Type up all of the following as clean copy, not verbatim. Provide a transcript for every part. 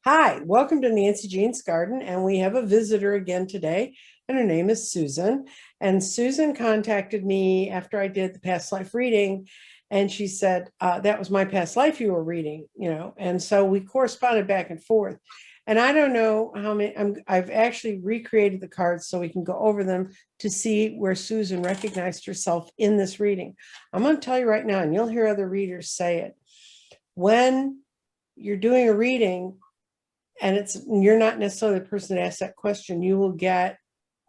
Hi, welcome to Nancy Jean's Garden, and we have a visitor again today, and her name is Susan. And Susan contacted me after I did the past life reading, and she said, that was my past life you were reading, and so we corresponded back and forth. And I don't know how many, I've actually recreated the cards so we can go over them to see where Susan recognized herself in this reading. I'm going to tell you right now, and you'll hear other readers say it. When you're doing a reading, and you're not necessarily the person that asked that question, you will get,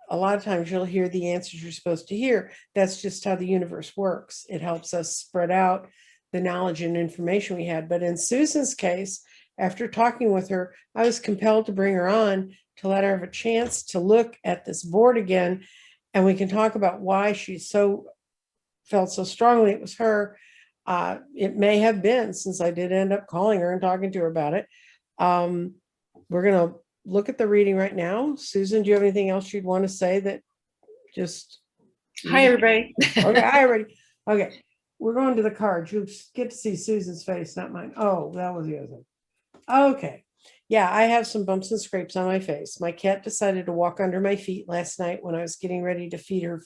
a lot of times you'll hear the answers you're supposed to hear. That's just how the universe works. It helps us spread out the knowledge and information we had. But in Susan's case, after talking with her, I was compelled to bring her on to let her have a chance to look at this board again. And we can talk about why she felt so strongly it was her. It may have been, since I did end up calling her and talking to her about it. We're going to look at the reading right now. Susan, do you have anything else you'd want to say that just... Hi, everybody. Okay, hi, everybody. Okay, we're going to the cards. You get to see Susan's face, not mine. Oh, that was the other thing. Okay. Yeah, I have some bumps and scrapes on my face. My cat decided to walk under my feet last night when I was getting ready to feed her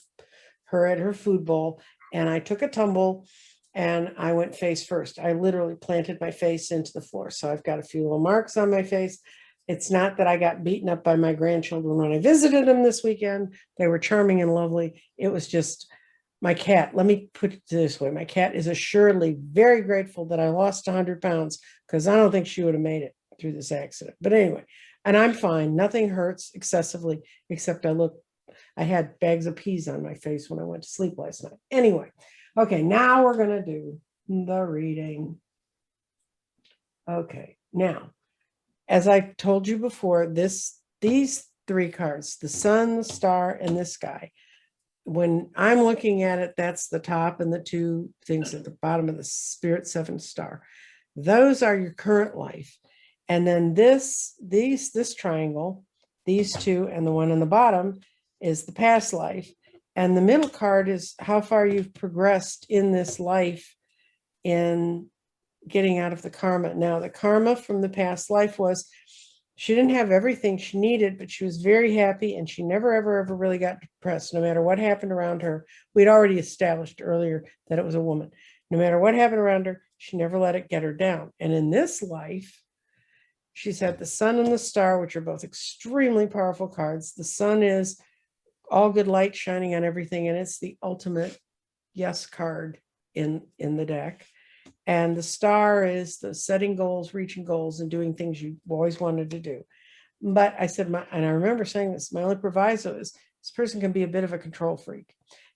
at her food bowl, and I took a tumble and I went face first. I literally planted my face into the floor. So I've got a few little marks on my face. It's not that I got beaten up by my grandchildren when I visited them this weekend. They were charming and lovely. It was just my cat. Let me put it this way. My cat is assuredly very grateful that I lost 100 pounds, because I don't think she would have made it through this accident. But anyway, and I'm fine. Nothing hurts excessively, except I had bags of peas on my face when I went to sleep last night. Anyway, okay, now we're going to do the reading. Okay, now, as I told you before, these three cards, the sun, the star, and this guy, when I'm looking at it, that's the top, and the two things at the bottom of the Spirit 7 star. Those are your current life. And then this triangle, these two, and the one on the bottom is the past life. And the middle card is how far you've progressed in this life in getting out of the karma. Now, the karma from the past life was she didn't have everything she needed, but she was very happy, and she never, ever, ever really got depressed, no matter what happened around her. We'd already established earlier that it was a woman. No matter what happened around her, she never let it get her down. And in this life, she's had the sun and the star, which are both extremely powerful cards. The sun is all good light shining on everything, and it's the ultimate yes card in the deck. And the star is the setting goals, reaching goals, and doing things you always wanted to do. But I said, and I remember saying this, my only proviso is this person can be a bit of a control freak.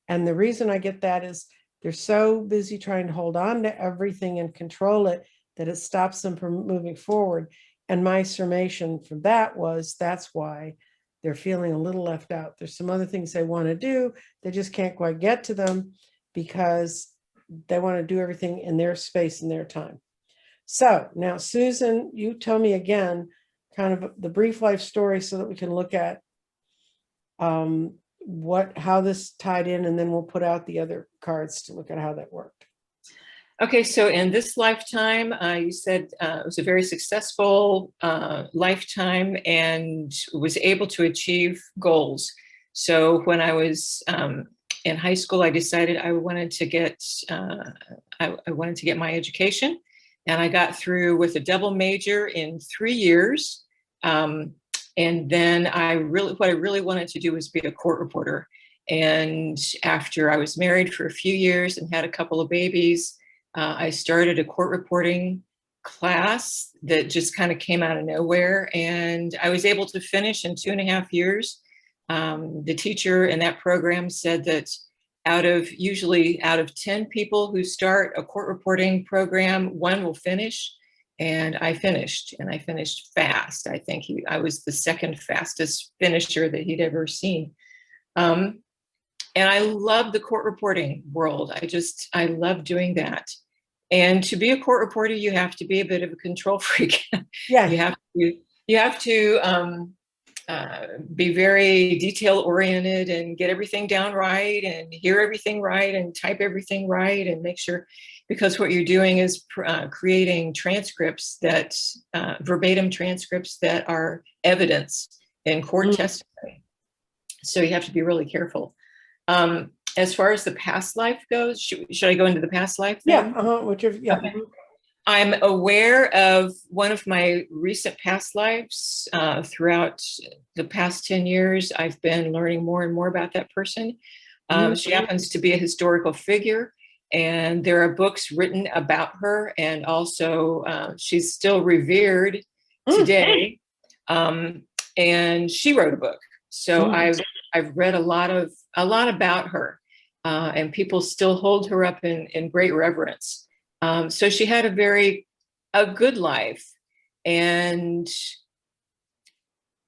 And the reason I get that is they're so busy trying to hold on to everything and control it that it stops them from moving forward. And my summation from that was that's why they're feeling a little left out. There's some other things they want to do. They just can't quite get to them because they want to do everything in their space and their time. So now, Susan, you tell me again, kind of the brief life story so that we can look at how this tied in, and then we'll put out the other cards to look at how that worked. Okay, so in this lifetime, you said it was a very successful lifetime and was able to achieve goals. So when I was in high school, I decided I wanted to get my education, and I got through with a double major in 3 years. And then what I really wanted to do was be a court reporter. And after I was married for a few years and had a couple of babies, I started a court reporting class that just kind of came out of nowhere, and I was able to finish in 2.5 years. The teacher in that program said that usually out of 10 people who start a court reporting program, one will finish. And I finished fast. I think I was the second fastest finisher that he'd ever seen. And I love the court reporting world. I love doing that. And to be a court reporter, you have to be a bit of a control freak. Yeah. You have to be very detail oriented and get everything down right and hear everything right and type everything right and make sure, because what you're doing is creating transcripts that verbatim transcripts that are evidence in court testimony. So you have to be really careful. As far as the past life goes, should I go into the past life then? Yeah. Okay. I'm aware of one of my recent past lives. Throughout the past 10 years, I've been learning more and more about that person. She happens to be a historical figure, and there are books written about her, and also she's still revered today. And she wrote a book. So I've read a lot about her, and people still hold her up in great reverence. So she had a good life, and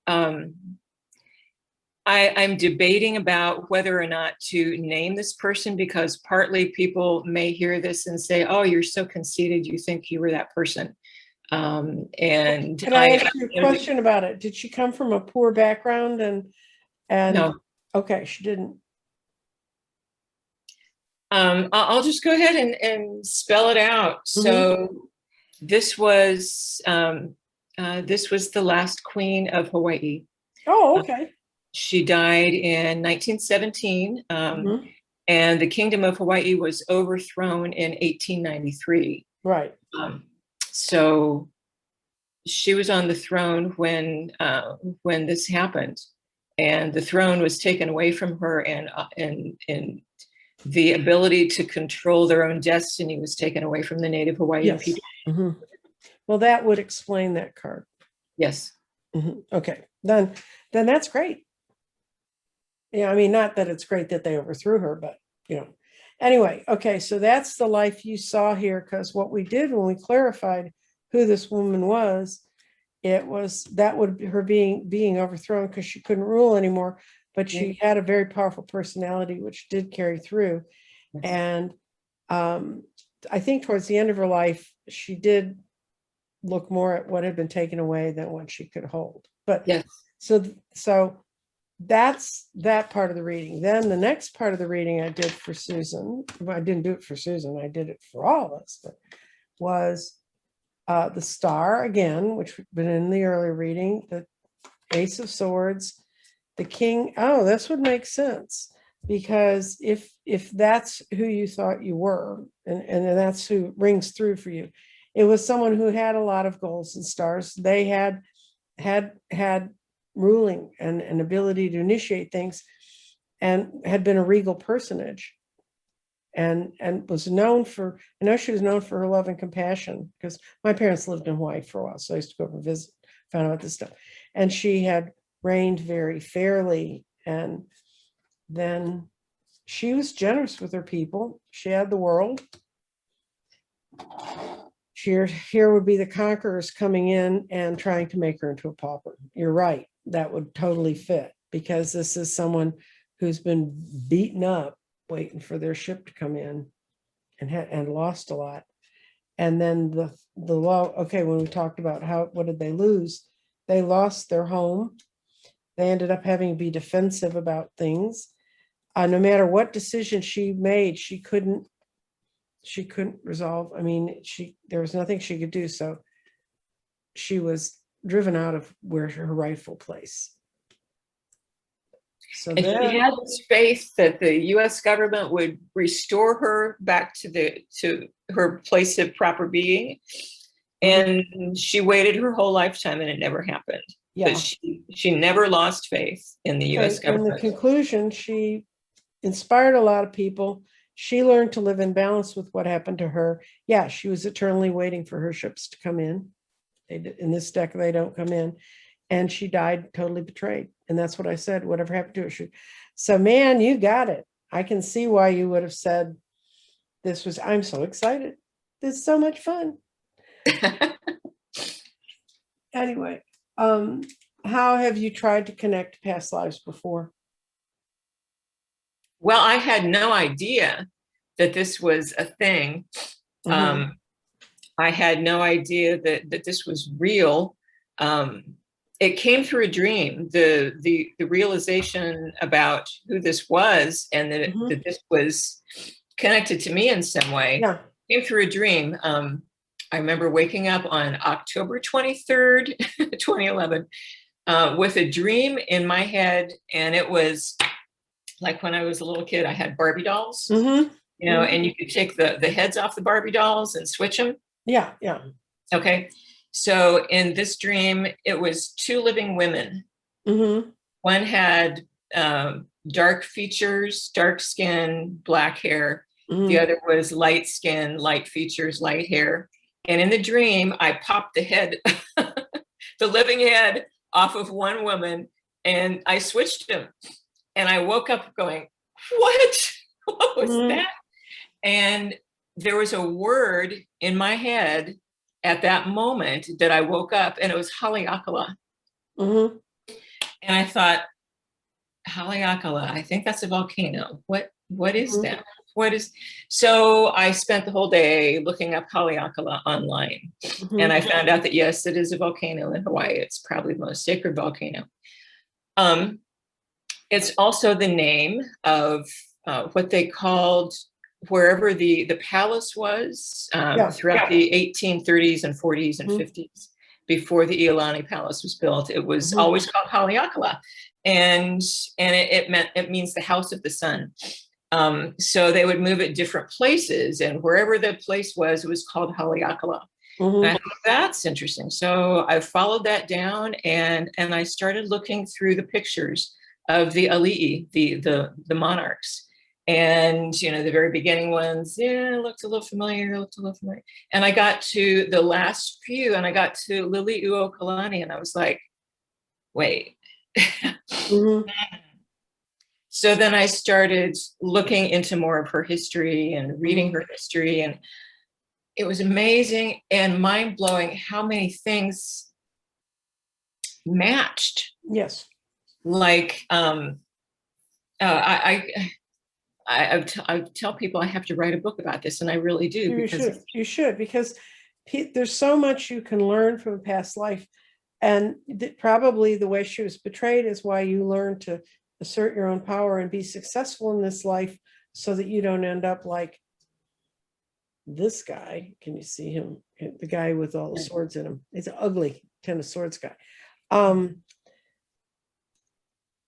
I'm debating about whether or not to name this person, because partly people may hear this and say, "Oh, you're so conceited, you think you were that person." And can I ask you a question about it? Did she come from a poor background? And no. Okay, she didn't. I'll just go ahead and spell it out. So this was the last queen of Hawaii. Oh, okay. She died in 1917, and the Kingdom of Hawaii was overthrown in 1893. Right. So she was on the throne when this happened, and the throne was taken away from her, and the ability to control their own destiny was taken away from the Native Hawaiian people. Well, that would explain that card. Yes. Okay, then that's great. Yeah, I mean, not that it's great that they overthrew her, but anyway, okay, so that's the life you saw here, because what we did when we clarified who this woman was, it was that would be her being overthrown because she couldn't rule anymore, but she had a very powerful personality, which did carry through. And I think towards the end of her life, she did look more at what had been taken away than what she could hold. But so that's that part of the reading. Then the next part of the reading I did for Susan, well, I didn't do it for Susan, I did it for all of us, but was the star again, which had been in the earlier reading, the Ace of Swords, the King. Oh, this would make sense, because if that's who you thought you were, and that's who rings through for you, it was someone who had a lot of goals and stars. They had ruling and an ability to initiate things, and had been a regal personage, and was known for, I know she was known for her love and compassion, because my parents lived in Hawaii for a while, so I used to go up and visit, found out this stuff. And she had reigned very fairly, and then she was generous with her people. She had the world. Here would be the conquerors coming in and trying to make her into a pauper. You're right. That would totally fit, because this is someone who's been beaten up waiting for their ship to come in, and lost a lot. And then the law. Okay, when we talked about what did they lose? They lost their home. They ended up having to be defensive about things. No matter what decision she made, she couldn't resolve. I mean, there was nothing she could do. So she was driven out of her rightful place. So and she had this faith that the U.S. government would restore her back to her place of proper being. And she waited her whole lifetime, and it never happened. Yeah. But she never lost faith in the U.S. government. In the conclusion, she inspired a lot of people. She learned to live in balance with what happened to her. Yeah, she was eternally waiting for her ships to come in. In this deck, they don't come in. And she died totally betrayed. And that's what I said, whatever happened to her. So, man, you got it. I can see why you would have said this was, I'm so excited. This is so much fun. Anyway, how have you tried to connect past lives before? Well, I had no idea that this was a thing. I had no idea that this was real. it came through a dream, the realization about who this was, and that, that this was connected to me in some way. Yeah. Came through a dream. I remember waking up on October 23rd, 2011, with a dream in my head. And it was like when I was a little kid, I had Barbie dolls, and you could take the heads off the Barbie dolls and switch them. Yeah, yeah. Okay. So in this dream, it was two living women. One had dark features, dark skin, black hair. The other was light skin, light features, light hair. And in the dream, I popped the head, the living head off of one woman, and I switched them. And I woke up going, what? What was that? And there was a word in my head at that moment that I woke up, and it was Haleakala. And I thought, Haleakala, I think that's a volcano. What is that? What is? So I spent the whole day looking up Haleakala online, and I found out that yes, it is a volcano in Hawaii. It's probably the most sacred volcano. It's also the name of what they called wherever the palace was throughout the 1830s and 40s and 50s, before the Iolani Palace was built. It was always called Haleakala, and it means the house of the sun. So they would move at different places, and wherever the place was, it was called Haleakala. I thought, that's interesting. So I followed that down, and I started looking through the pictures of the ali'i, the monarchs. And, the very beginning ones, looked a little familiar, And I got to the last few, and I got to Liliuokalani, and I was like, wait. So then I started looking into more of her history and reading her history, and it was amazing and mind-blowing how many things matched. Yes. Like, I tell people I have to write a book about this, and I really do. You should, because there's so much you can learn from a past life, and probably the way she was betrayed is why you learn to assert your own power and be successful in this life, so that you don't end up like this guy. Can you see him? The guy with all the swords in him. He's an ugly 10 of swords guy.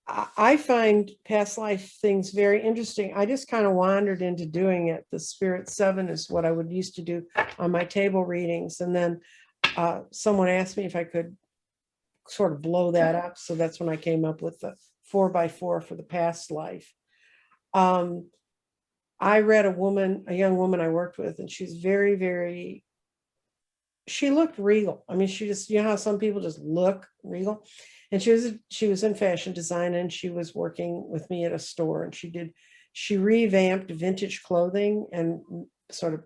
I find past life things very interesting. I just kind of wandered into doing it. The Spirit 7 is what I would used to do on my table readings. And then someone asked me if I could sort of blow that up. So that's when I came up with the 4x4 for the past life. I read a young woman I worked with, and she's very, very, she looked regal. I mean, she just, how some people just look regal. And she was in fashion design, and she was working with me at a store, and she revamped vintage clothing and sort of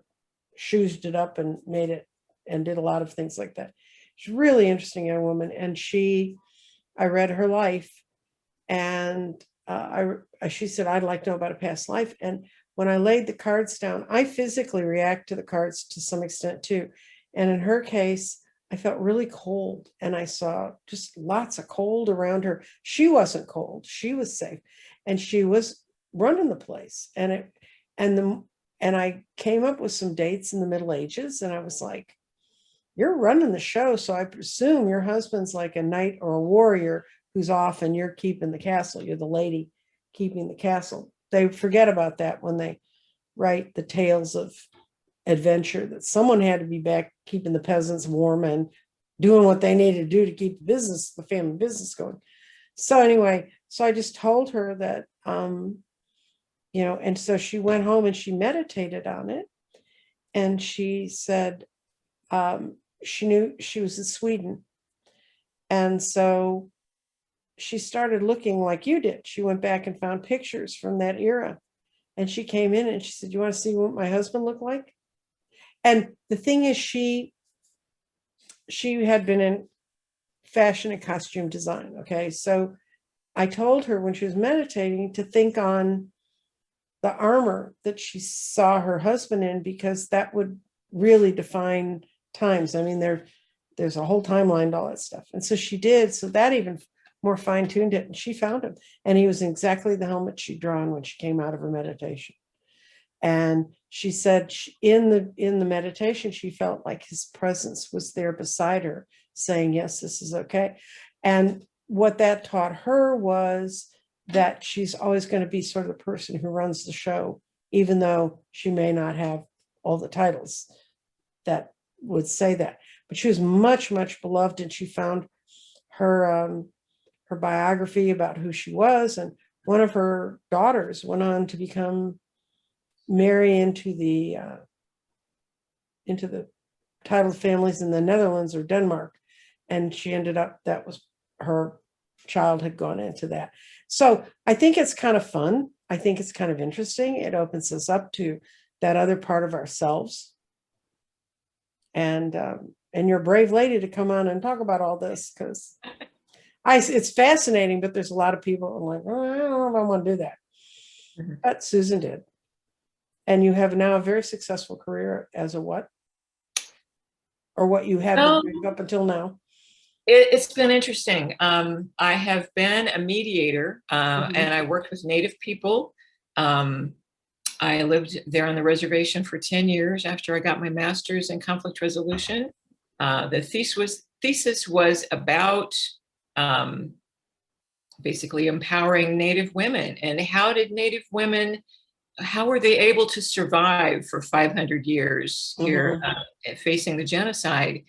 shoosed it up and made it, and did a lot of things like that. She's a really interesting young woman. And I read her life, and she said, I'd like to know about a past life. And when I laid the cards down, I physically react to the cards to some extent too. And in her case, I felt really cold, and I saw just lots of cold around her. She wasn't cold. She was safe, and she was running the place. And I came up with some dates in the Middle Ages, and I was like, you're running the show. So I presume your husband's like a knight or a warrior who's off, and you're keeping the castle. You're the lady keeping the castle. They forget about that when they write the tales of adventure, that someone had to be back keeping the peasants warm and doing what they needed to do to keep the family business going. So anyway, so I just told her that, and so she went home and she meditated on it. And she said, she knew she was in Sweden. And so she started looking like you did. She went back and found pictures from that era. And she came in and she said, you want to see what my husband looked like? And the thing is, she had been in fashion and costume design. Okay. So I told her when she was meditating to think on the armor that she saw her husband in, because that would really define times. I mean, there's a whole timeline to all that stuff. And so she did. So that even more fine-tuned it. And she found him. And he was exactly the helmet she'd drawn when she came out of her meditation. And she said in the meditation, she felt like his presence was there beside her, saying, yes, this is okay. And what that taught her was that she's always going to be sort of the person who runs the show, even though she may not have all the titles that would say that. But she was much, much beloved, and she found her her biography about who she was. And one of her daughters went on to marry into the titled families in the Netherlands or Denmark. And she ended up, that was her child had gone into that. So I think it's kind of fun. I think it's kind of interesting. It opens us up to that other part of ourselves. And you're a brave lady to come on and talk about all this, because it's fascinating, but there's a lot of people I'm like, oh, I don't know if I want to do that. Mm-hmm. But Susan did. And you have now a very successful career as a what? Or what you have been doing up until now? It's been interesting. I have been a mediator, and I worked with Native people. I lived there on the reservation for 10 years after I got my master's in conflict resolution. The thesis was about basically empowering Native women, and how were they able to survive for 500 years here facing the genocide?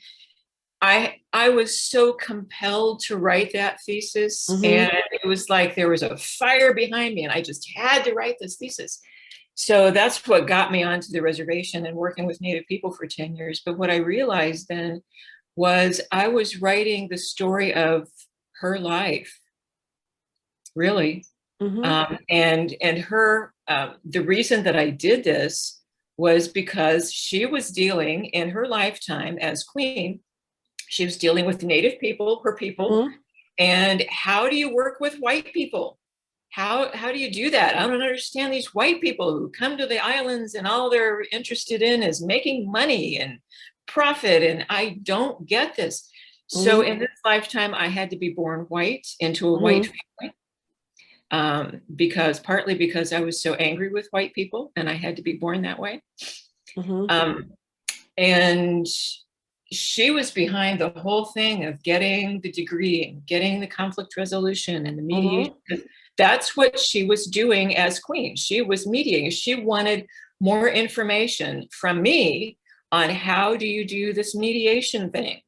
I was so compelled to write that thesis, and it was like there was a fire behind me, and I just had to write this thesis. So that's what got me onto the reservation and working with Native people for 10 years. But what I realized then was I was writing the story of her life, really. And her, the reason that I did this was because she was dealing in her lifetime as queen. She was dealing with Native people, her people. And how do you work with white people? How do you do that? I don't understand these white people who come to the islands and all they're interested in is making money and profit. And I don't get this. So in this lifetime, I had to be born white into a white family. Partly because I was so angry with white people and I had to be born that way. And she was behind the whole thing of getting the degree and getting the conflict resolution and the mediation. That's what she was doing as queen. She was mediating. She wanted more information from me on how do you do this mediation thing.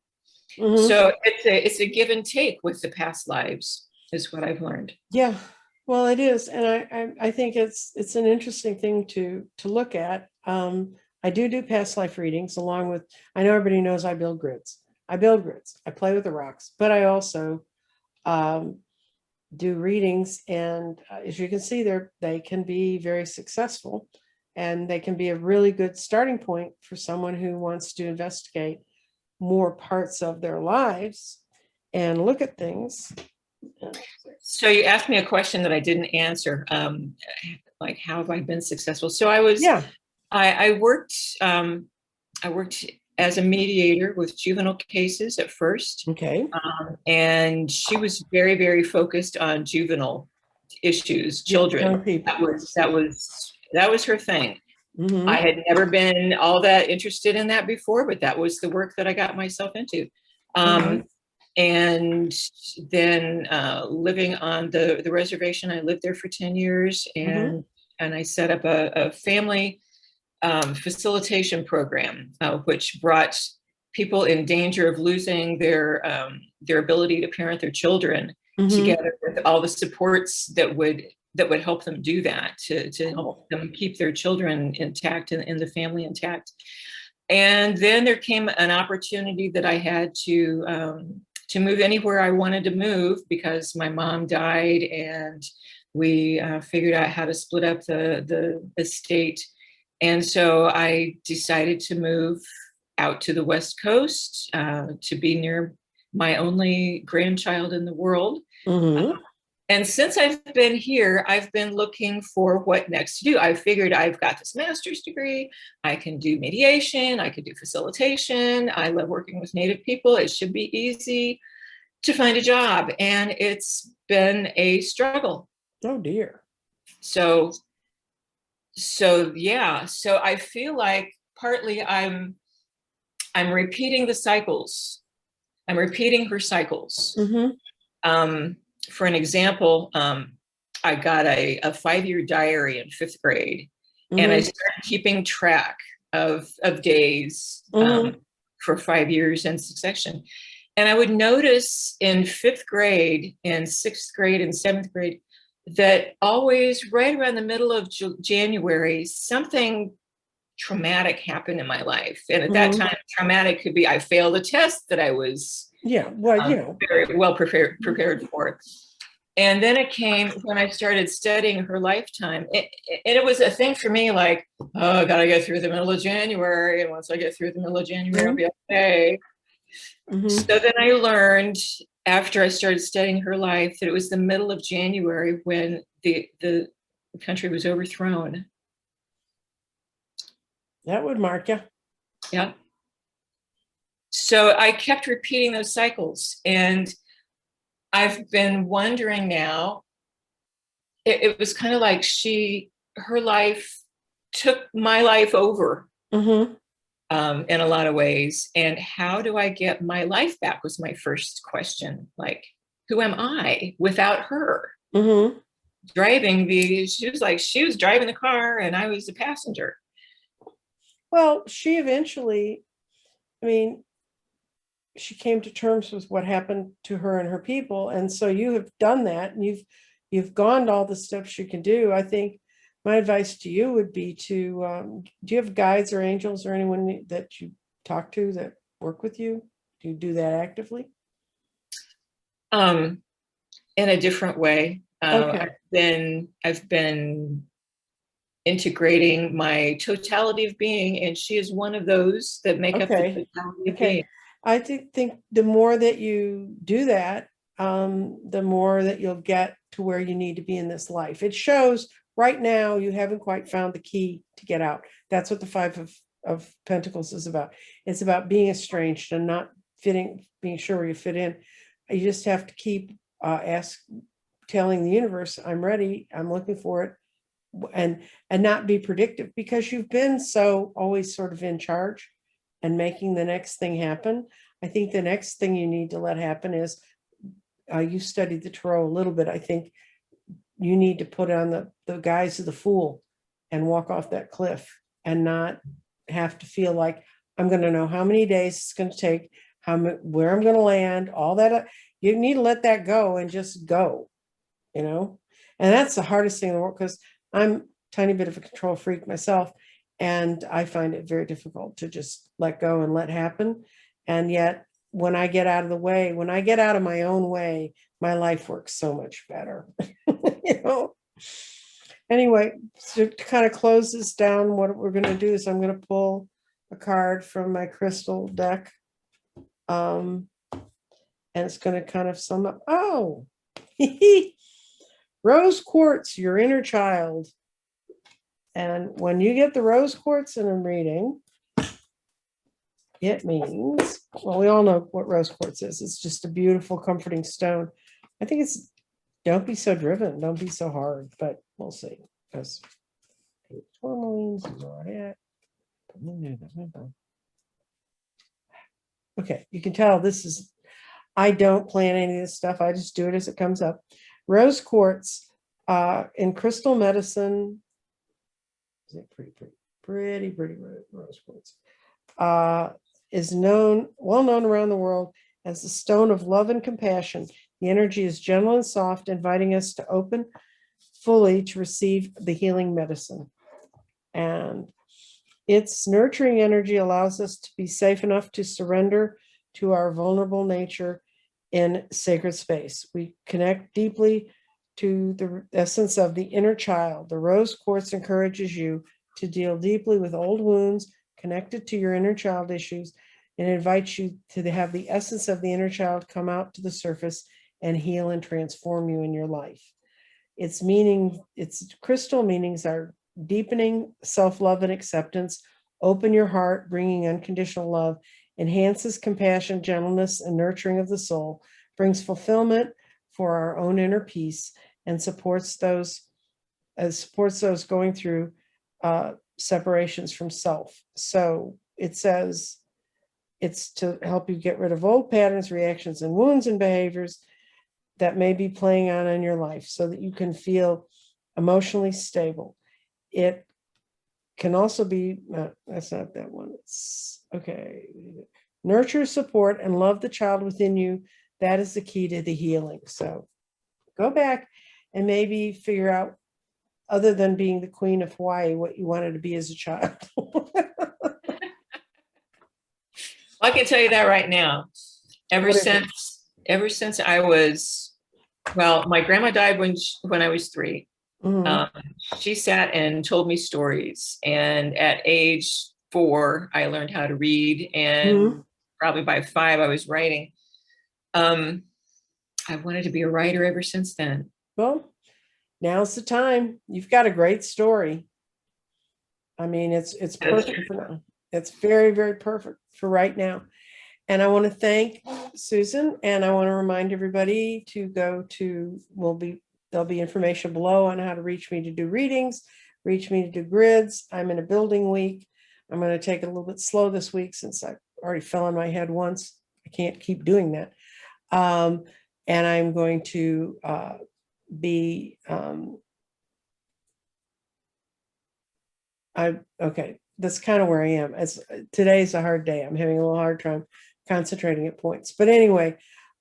So it's a give and take with the past lives is what I've learned. Yeah. Well, it is. And I think it's an interesting thing to look at. I do past life readings along with, I know everybody knows I build grids. I play with the rocks, but I also do readings. And as you can see, they can be very successful, and they can be a really good starting point for someone who wants to investigate more parts of their lives and look at things. So you asked me a question that I didn't answer, like how have I been successful? So I worked as a mediator with juvenile cases at first. And she was very, very focused on juvenile issues, children. That was her thing. I had never been all that interested in that before, but that was the work that I got myself into. And then living on the reservation, I lived there for 10 years, and I set up a family facilitation program, which brought people in danger of losing their ability to parent their children together with all the supports that would help them do that, to help them keep their children intact and the family intact. And then there came an opportunity that I had to move anywhere I wanted to move because my mom died, and we figured out how to split up the estate. And so I decided to move out to the West Coast to be near my only grandchild in the world. And since I've been here, I've been looking for what next to do. I figured I've got this master's degree. I can do mediation. I could do facilitation. I love working with Native people. It should be easy to find a job. And it's been a struggle. Oh dear. So yeah. So I feel like partly I'm repeating the cycles. I'm repeating her cycles. For an example, I got a 5-year diary in 5th grade, and I started keeping track of days for 5 years in succession. And I would notice in 5th grade, in 6th grade, and 7th grade that always right around the middle of January, something traumatic happened in my life. And at that time, traumatic could be I failed a test that I was very well prepared for. And then it came when I started studying her lifetime. It was a thing for me, like, oh, I gotta get through the middle of January. And once I get through the middle of January, I'll be okay. So then I learned after I started studying her life that it was the middle of January when the country was overthrown. That would mark you. Yeah. So I kept repeating those cycles, and I've been wondering now, it was kind of like her life took my life over in a lot of ways. And how do I get my life back was my first question. Like, who am I without her? She was driving the car and I was the passenger. Well, she eventually, she came to terms with what happened to her and her people. And so you have done that, and you've gone to all the steps you can do. I think my advice to you would be to, do you have guides or angels or anyone that you talk to that work with you? Do you do that actively? In a different way. Okay. I've been integrating my totality of being, and she is one of those that make up the totality of being. I think the more that you do that, the more that you'll get to where you need to be in this life. It shows right now you haven't quite found the key to get out. That's what the 5 of Pentacles is about. It's about being estranged and not being sure where you fit in. You just have to keep telling the universe, I'm ready, I'm looking for it, and not be predictive, because you've been so always sort of in charge and making the next thing happen. I think the next thing you need to let happen is, you studied the tarot a little bit. I think you need to put on the guise of the fool and walk off that cliff, and not have to feel like I'm going to know how many days it's going to take, where I'm going to land, all that. You need to let that go and just go, and that's the hardest thing in the world, because I'm a tiny bit of a control freak myself. And I find it very difficult to just let go and let happen. And yet, when I get out of the way, when I get out of my own way, my life works so much better. Anyway, so to kind of close this down, what we're going to do is I'm going to pull a card from my crystal deck. And it's going to kind of sum up. Oh, Rose Quartz, your inner child. And when you get the rose quartz in a reading, it means, well, we all know what rose quartz is. It's just a beautiful, comforting stone. I think it's, don't be so driven. Don't be so hard, but we'll see. Because tourmalines is all right. Okay, you can tell this is, I don't plan any of this stuff. I just do it as it comes up. Rose quartz in crystal medicine. Pretty rose quartz is well known around the world as the stone of love and compassion. The energy is gentle and soft, inviting us to open fully to receive the healing medicine. And its nurturing energy allows us to be safe enough to surrender to our vulnerable nature in sacred space. We connect deeply to the essence of the inner child. The rose quartz encourages you to deal deeply with old wounds connected to your inner child issues, and invites you to have the essence of the inner child come out to the surface and heal and transform you in your life. Its crystal meanings are deepening self-love and acceptance, open your heart, bringing unconditional love, enhances compassion, gentleness, and nurturing of the soul, brings fulfillment for our own inner peace, and supports those going through separations from self. So it says it's to help you get rid of old patterns, reactions, and wounds and behaviors that may be playing on in your life so that you can feel emotionally stable. It can also be, that's not that one. It's okay. Nurture, support, and love the child within you. That is the key to the healing. So go back and maybe figure out, other than being the Queen of Hawaii, what you wanted to be as a child. I can tell you that right now. Ever since I was, well, my grandma died when I was 3. Mm-hmm. She sat and told me stories. And at age 4, I learned how to read. And probably by 5, I was writing. I wanted to be a writer ever since then. Well, now's the time. You've got a great story. I mean, it's perfect for now. It's very, very perfect for right now. And I want to thank Susan, and I want to remind everybody to go to, there'll be information below on how to reach me to do readings, reach me to do grids. I'm in a building week. I'm going to take it a little bit slow this week since I already fell on my head once. I can't keep doing that. And I'm going to be, okay, that's kind of where I am. Today's a hard day. I'm having a little hard time concentrating at points. But anyway,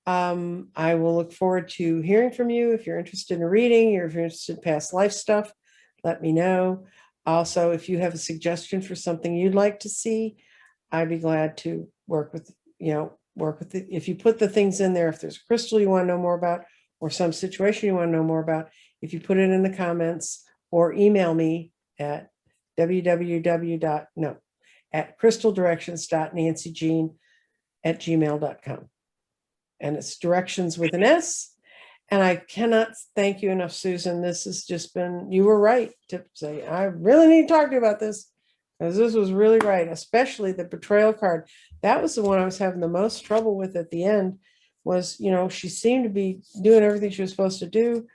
I will look forward to hearing from you. If you're interested in reading, or if you're interested in past life stuff, let me know. Also, if you have a suggestion for something you'd like to see, I'd be glad to work with it. If you put the things in there, if there's a crystal you want to know more about, or some situation you want to know more about, if you put it in the comments or email me at crystaldirections.nancyjean@gmail.com. And it's directions with an S. And I cannot thank you enough, Susan. This has just been, you were right to say, I really need to talk to you about this, because this was really right, especially the betrayal card. That was the one I was having the most trouble with at the end. Was, she seemed to be doing everything she was supposed to do.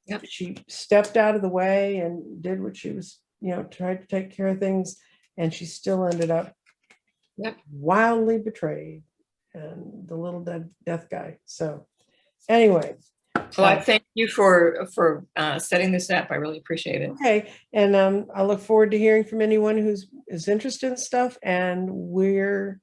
Yep. She stepped out of the way and did what she was, tried to take care of things, and she still ended up wildly betrayed, and the little death guy. So anyway. Well, I thank you for setting this up. I really appreciate it. Okay. And I look forward to hearing from anyone who's interested in stuff, and we're